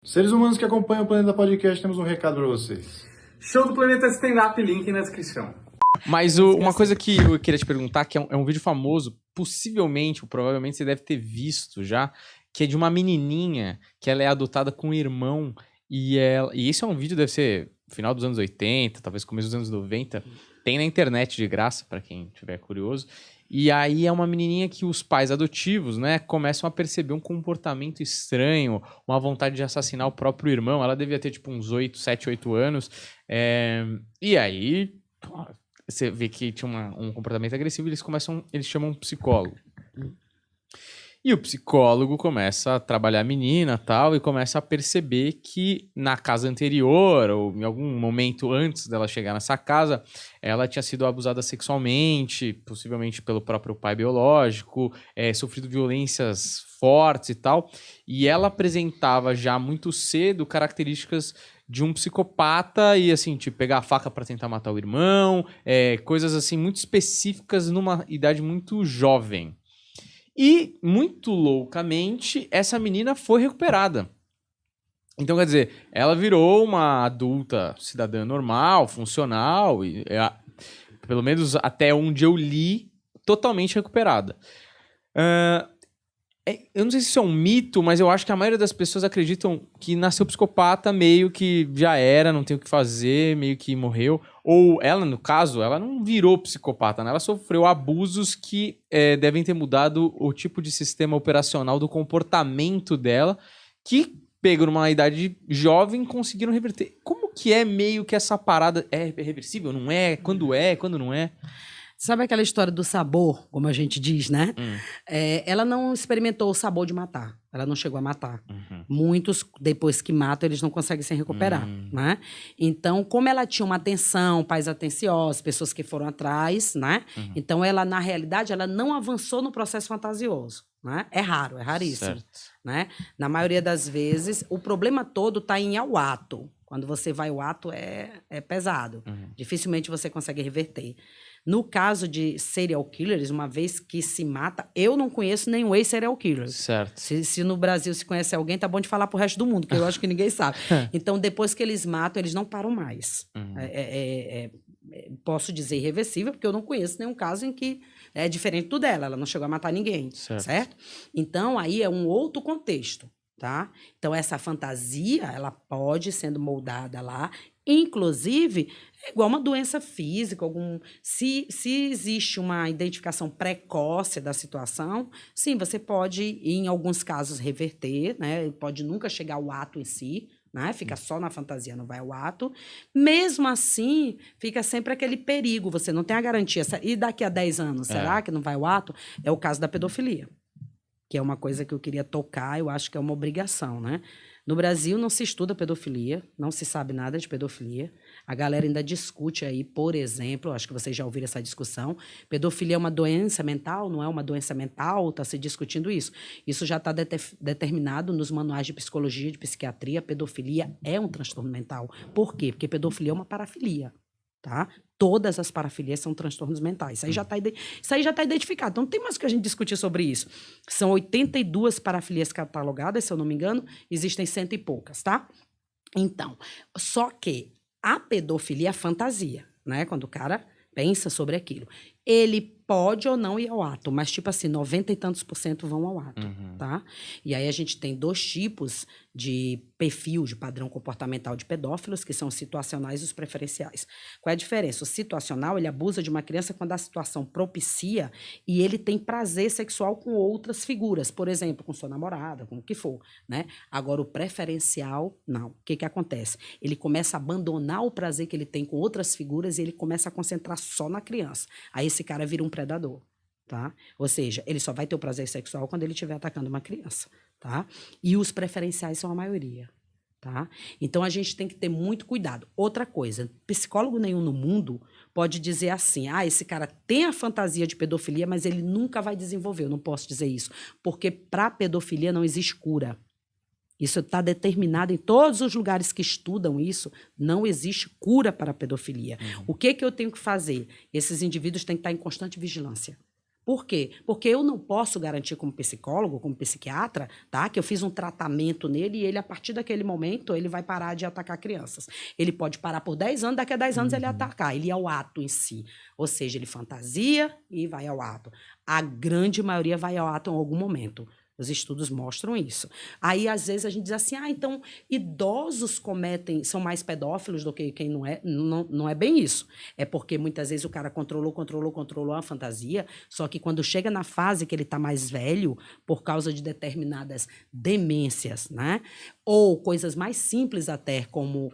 Seres humanos que acompanham o Planeta Podcast, temos um recado para vocês. Show do Planeta Stand-Up, link na descrição. Mas uma coisa que eu queria te perguntar, que é um vídeo famoso, possivelmente, ou provavelmente você deve ter visto já, que é de uma menininha que ela é adotada com um irmão e esse é um vídeo, deve ser final dos anos 80, talvez começo dos anos 90, tem na internet de graça, pra quem tiver curioso. E aí é uma menininha que os pais adotivos, né, começam a perceber um comportamento estranho, uma vontade de assassinar o próprio irmão. Ela devia ter tipo uns 7, 8 anos. E aí você vê que tinha um comportamento agressivo e eles chamam um psicólogo. E o psicólogo começa a trabalhar a menina tal, e começa a perceber que na casa anterior, ou em algum momento antes dela chegar nessa casa, ela tinha sido abusada sexualmente, possivelmente pelo próprio pai biológico, sofrido violências fortes e tal. E ela apresentava já muito cedo características de um psicopata e, assim, tipo, pegar a faca pra tentar matar o irmão, coisas, assim, muito específicas numa idade muito jovem. E, muito loucamente, essa menina foi recuperada. Então, quer dizer, ela virou uma adulta cidadã normal, funcional, e pelo menos até onde eu li, totalmente recuperada. Eu não sei se isso é um mito, mas eu acho que a maioria das pessoas acreditam que nasceu psicopata, meio que já era, não tem o que fazer, meio que morreu. Ou ela, no caso, ela não virou psicopata, né? Ela sofreu abusos que devem ter mudado o tipo de sistema operacional do comportamento dela, que, pego numa idade jovem, conseguiram reverter. Como que é meio que essa parada? É reversível, não é? Quando não é? Sabe aquela história do sabor, como a gente diz, né? Ela não experimentou o sabor de matar. Ela não chegou a matar. Uhum. Muitos, depois que matam, eles não conseguem se recuperar, né? Então, como ela tinha uma atenção, pais atenciosos, pessoas que foram atrás, né? Uhum. Então, ela, na realidade, ela não avançou no processo fantasioso, né? É raro, é raríssimo, Certo. né? Na maioria das vezes, o problema todo está em ao ato. Quando você vai ao ato, é pesado. Uhum. Dificilmente você consegue reverter. No caso de serial killers, uma vez que se mata, eu não conheço nenhum ex-serial killer. Certo. Se no Brasil se conhece alguém, tá bom de falar pro resto do mundo, que eu acho que ninguém sabe. Então, depois que eles matam, eles não param mais. Uhum. Posso dizer irreversível, porque eu não conheço nenhum caso em que é diferente do dela. Ela não chegou a matar ninguém, certo? Então, aí é um outro contexto, tá? Então, essa fantasia, ela pode sendo moldada lá. Inclusive, é igual uma doença física, se existe uma identificação precoce da situação, sim, você pode, em alguns casos, reverter, né? Pode nunca chegar ao ato em si, né? Fica só na fantasia, não vai ao ato. Mesmo assim, fica sempre aquele perigo, você não tem a garantia. E daqui a 10 anos, será que não vai ao ato? É o caso da pedofilia, que é uma coisa que eu queria tocar, eu acho que é uma obrigação, né? No Brasil não se estuda pedofilia, não se sabe nada de pedofilia. A galera ainda discute aí, por exemplo, acho que vocês já ouviram essa discussão, pedofilia é uma doença mental, não é uma doença mental? Está se discutindo isso. Isso já está determinado nos manuais de psicologia e de psiquiatria, pedofilia é um transtorno mental. Por quê? Porque pedofilia é uma parafilia, tá? Todas as parafilias são transtornos mentais. Isso aí já tá identificado. Então, não tem mais o que a gente discutir sobre isso. São 82 parafilias catalogadas, se eu não me engano. Existem 100 e poucas, tá? Então, só que a pedofilia é fantasia, né? Quando o cara pensa sobre aquilo. Ele pode ou não ir ao ato, mas, tipo assim, 90 e tantos % vão ao ato, tá? E aí a gente tem 2 tipos de perfil de padrão comportamental de pedófilos, que são os situacionais e os preferenciais. Qual é a diferença? O situacional, ele abusa de uma criança quando a situação propicia e ele tem prazer sexual com outras figuras, por exemplo, com sua namorada, com o que for, né? Agora, o preferencial, não. O que acontece? Ele começa a abandonar o prazer que ele tem com outras figuras e ele começa a concentrar só na criança. Aí esse cara vira um predador, tá? Ou seja, ele só vai ter o prazer sexual quando ele estiver atacando uma criança, tá? E os preferenciais são a maioria, tá? Então, a gente tem que ter muito cuidado. Outra coisa, psicólogo nenhum no mundo pode dizer assim, esse cara tem a fantasia de pedofilia, mas ele nunca vai desenvolver. Eu não posso dizer isso, porque para pedofilia não existe cura. Isso está determinado em todos os lugares que estudam isso, não existe cura para a pedofilia. O que eu tenho que fazer? Esses indivíduos têm que estar em constante vigilância. Por quê? Porque eu não posso garantir como psicólogo, como psiquiatra, tá? Que eu fiz um tratamento nele e ele, a partir daquele momento, ele vai parar de atacar crianças. Ele pode parar por 10 anos, daqui a 10 anos ele atacar. Ele é o ato em si. Ou seja, ele fantasia e vai ao ato. A grande maioria vai ao ato em algum momento. Os estudos mostram isso. Aí, às vezes, a gente diz assim, então, idosos são mais pedófilos do que quem não é. Não é bem isso. É porque, muitas vezes, o cara controlou a fantasia, só que quando chega na fase que ele está mais velho, por causa de determinadas demências, né? Ou coisas mais simples até, como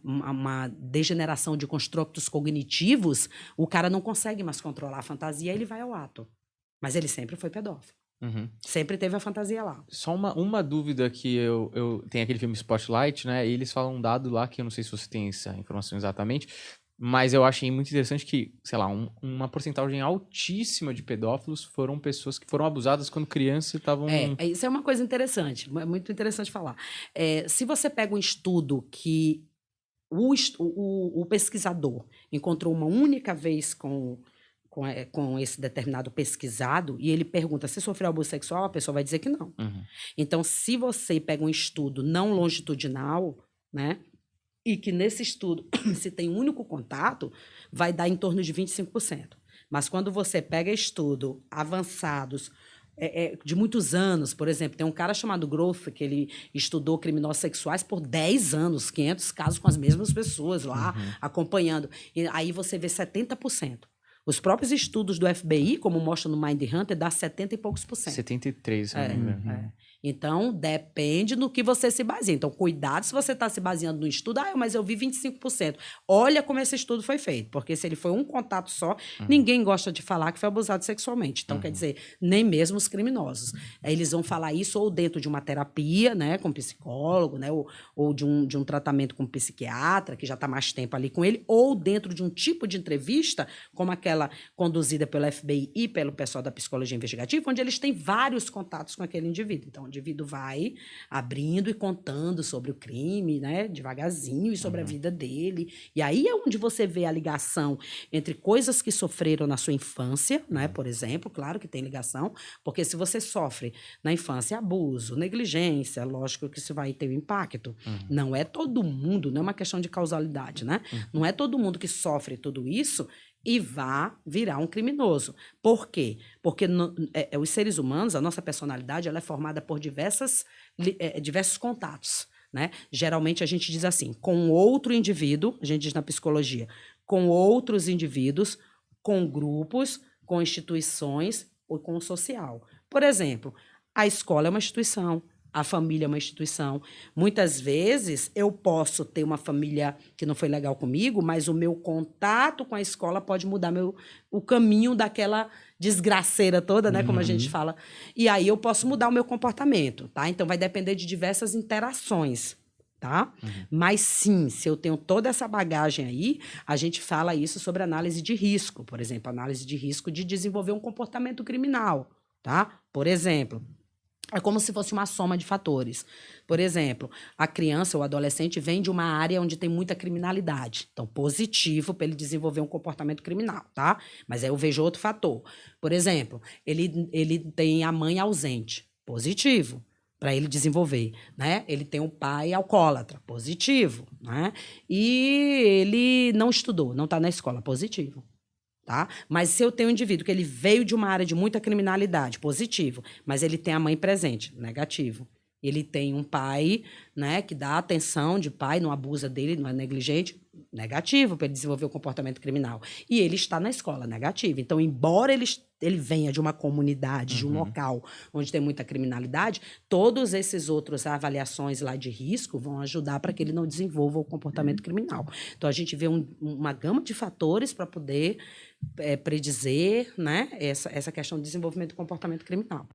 uma degeneração de construtos cognitivos, o cara não consegue mais controlar a fantasia, ele vai ao ato. Mas ele sempre foi pedófilo. Sempre teve a fantasia lá. Só uma dúvida que eu... Tem aquele filme Spotlight, né? E eles falam um dado lá, que eu não sei se você tem essa informação exatamente, mas eu achei muito interessante que, sei lá, uma porcentagem altíssima de pedófilos foram pessoas que foram abusadas quando crianças e estavam... Isso é uma coisa interessante, é muito interessante falar. Se você pega um estudo que o pesquisador encontrou uma única vez com esse determinado pesquisado, e ele pergunta se sofreu abuso sexual, a pessoa vai dizer que não. Então, se você pega um estudo não longitudinal, né, e que nesse estudo se tem um único contato, vai dar em torno de 25%. Mas quando você pega estudos avançados, de muitos anos, por exemplo, tem um cara chamado Groff, que ele estudou criminosos sexuais por 10 anos, 500 casos com as mesmas pessoas lá, acompanhando. E aí você vê 70%. Os próprios estudos do FBI, como mostra no Mindhunter, dá 70 e poucos %. 73, se não me engano. Então, depende no que você se baseia. Então, cuidado se você está se baseando no estudo. Mas eu vi 25%. Olha como esse estudo foi feito. Porque se ele foi um contato só, ninguém gosta de falar que foi abusado sexualmente. Então, quer dizer, nem mesmo os criminosos. Eles vão falar isso ou dentro de uma terapia, né, com psicólogo, né, ou de um tratamento com psiquiatra, que já está mais tempo ali com ele, ou dentro de um tipo de entrevista, como aquela conduzida pelo FBI e pelo pessoal da psicologia investigativa, onde eles têm vários contatos com aquele indivíduo. Então, o indivíduo vai abrindo e contando sobre o crime, né, devagarzinho, e sobre a vida dele. E aí é onde você vê a ligação entre coisas que sofreram na sua infância, né, por exemplo, claro que tem ligação, porque se você sofre na infância abuso, negligência, lógico que isso vai ter um impacto. Não é todo mundo, não é uma questão de causalidade, né? Não é todo mundo que sofre tudo isso e vá virar um criminoso. Por quê? Porque os seres humanos, a nossa personalidade, ela é formada por diversos contatos, né? Geralmente a gente diz assim, com outro indivíduo, a gente diz na psicologia, com outros indivíduos, com grupos, com instituições ou com o social. Por exemplo, a escola é uma instituição, a família é uma instituição. Muitas vezes eu posso ter uma família que não foi legal comigo, mas o meu contato com a escola pode mudar o caminho daquela desgraceira toda, né, como a gente fala. E aí eu posso mudar o meu comportamento, tá? Então vai depender de diversas interações, tá? Mas sim, se eu tenho toda essa bagagem aí, a gente fala isso sobre análise de risco, por exemplo, análise de risco de desenvolver um comportamento criminal, tá? Por exemplo, é como se fosse uma soma de fatores. Por exemplo, a criança ou o adolescente vem de uma área onde tem muita criminalidade. Então, positivo para ele desenvolver um comportamento criminal, tá? Mas aí eu vejo outro fator. Por exemplo, ele tem a mãe ausente. Positivo para ele desenvolver, né? Ele tem um pai alcoólatra. Positivo, né? E ele não estudou, não está na escola. Positivo. Tá? Mas se eu tenho um indivíduo que ele veio de uma área de muita criminalidade, positivo, mas ele tem a mãe presente, negativo. Ele tem um pai, né, que dá atenção de pai, não abusa dele, não é negligente, negativo para ele desenvolver o comportamento criminal. E ele está na escola, negativo. Então, embora ele venha de uma comunidade, de um local onde tem muita criminalidade, todos esses outros avaliações lá de risco vão ajudar para que ele não desenvolva o comportamento criminal. Então, a gente vê uma gama de fatores para poder predizer, né, essa questão de desenvolvimento do comportamento criminal.